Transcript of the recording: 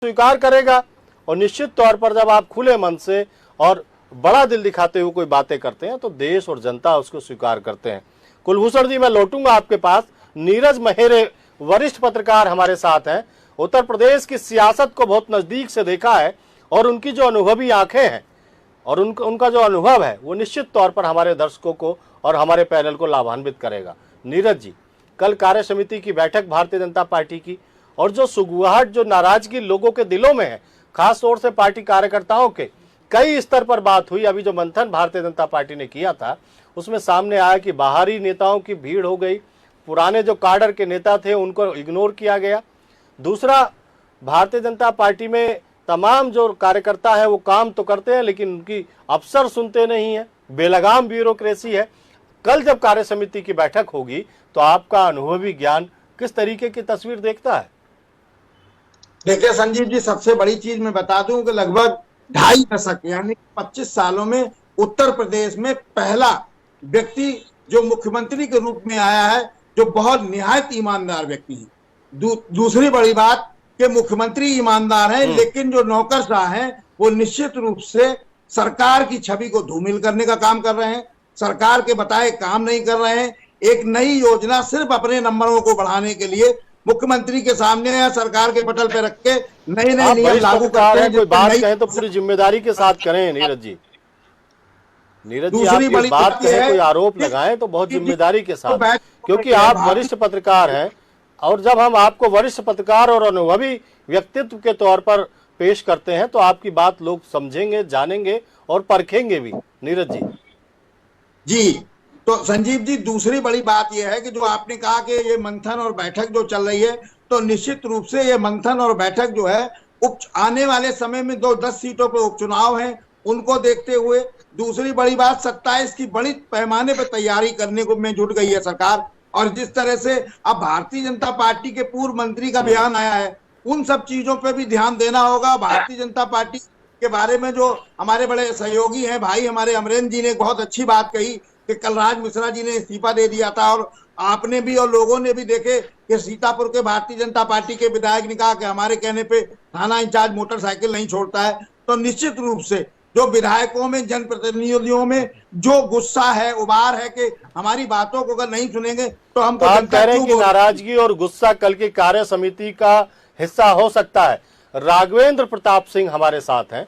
स्वीकार करेगा। और निश्चित तौर पर जब आप खुले मन से और बड़ा दिल दिखाते हुए कोई बातें करते हैं तो देश और जनता उसको स्वीकार करते हैं। कुलभूषण जी, मैं लौटूंगा आपके पास। नीरज महेरे वरिष्ठ पत्रकार हमारे साथ हैं, उत्तर प्रदेश की सियासत को बहुत नजदीक से देखा है और उनकी जो अनुभवी आंखें हैं और उनका जो अनुभव है वो निश्चित तौर पर हमारे दर्शकों को और हमारे पैनल को लाभान्वित करेगा। नीरज जी, कल कार्य समिति की बैठक भारतीय जनता पार्टी की, और जो सुगुहाट, जो नाराजगी लोगों के दिलों में है, खास तौर से पार्टी कार्यकर्ताओं के, कई स्तर पर बात हुई। अभी जो मंथन भारतीय जनता पार्टी ने किया था उसमें सामने आया कि बाहरी नेताओं की भीड़ हो गई, पुराने जो काडर के नेता थे उनको इग्नोर किया गया। दूसरा, भारतीय जनता पार्टी में तमाम जो कार्यकर्ता है वो काम तो करते हैं लेकिन उनकी अफसर सुनते नहीं है, बेलगाम ब्यूरोक्रेसी है। कल जब कार्य समिति की बैठक होगी तो आपका अनुभवी ज्ञान किस तरीके की तस्वीर देखता है? देखिए संजीव जी, सबसे बड़ी चीज मैं बता दूं कि लगभग 2.5 दशक यानी 25 सालों में उत्तर प्रदेश में पहला व्यक्ति जो मुख्यमंत्री के रूप में आया है जो बहुत निहायत ईमानदार व्यक्ति है। दूसरी बड़ी बात कि मुख्यमंत्री ईमानदार हैं लेकिन जो नौकरशाह हैं वो निश्चित रूप से सरकार की छवि को धूमिल करने का काम कर रहे हैं, सरकार के बताए काम नहीं कर रहे हैं। एक नई योजना सिर्फ अपने नंबरों को बढ़ाने के लिए मुख्यमंत्री के सामने या सरकार के पटल पे रख के नए नए नियम लागू करते हैं। कोई बात कहें तो पूरी जिम्मेदारी के साथ करें नीरज जी। नीरज जी, आप ये बात कहें, कोई आरोप लगाएं तो बहुत जिम्मेदारी के साथ, क्योंकि आप वरिष्ठ पत्रकार हैं और जब हम आपको वरिष्ठ पत्रकार और अनुभवी व्यक्तित्व के तौर पर पेश करते हैं तो आपकी बात लोग समझेंगे, जानेंगे और परखेंगे भी। नीरज जी जी, तो संजीव जी, दूसरी बड़ी बात यह है कि जो आपने कहा कि ये मंथन और बैठक जो चल रही है, तो निश्चित रूप से ये मंथन और बैठक जो है आने वाले समय में 10 सीटों पर उपचुनाव हैं, उनको देखते हुए। दूसरी बड़ी बात, 27 की बड़ी पैमाने पर तैयारी करने को में जुट गई है सरकार। और जिस तरह से अब भारतीय जनता पार्टी के पूर्व मंत्री का बयान आया है, उन सब चीजों पर भी ध्यान देना होगा। भारतीय जनता पार्टी के बारे में जो हमारे बड़े सहयोगी हैं भाई हमारे अमरेंद्र जी ने बहुत अच्छी बात कही कि कलराज मिश्रा जी ने इस्तीफा दे दिया था, और आपने भी और लोगों ने भी देखे कि सीतापुर के भारतीय जनता पार्टी के विधायक ने कहा कि हमारे कहने पे थाना इंचार्ज मोटरसाइकिल नहीं छोड़ता है। तो निश्चित रूप से जो विधायकों में, जनप्रतिनिधियों में जो गुस्सा है, उबार है कि हमारी बातों को अगर नहीं सुनेंगे तो हम कह रहे हैं कि नाराजगी और गुस्सा कल की कार्य समिति का हिस्सा हो सकता है। राघवेंद्र प्रताप सिंह हमारे साथ हैं,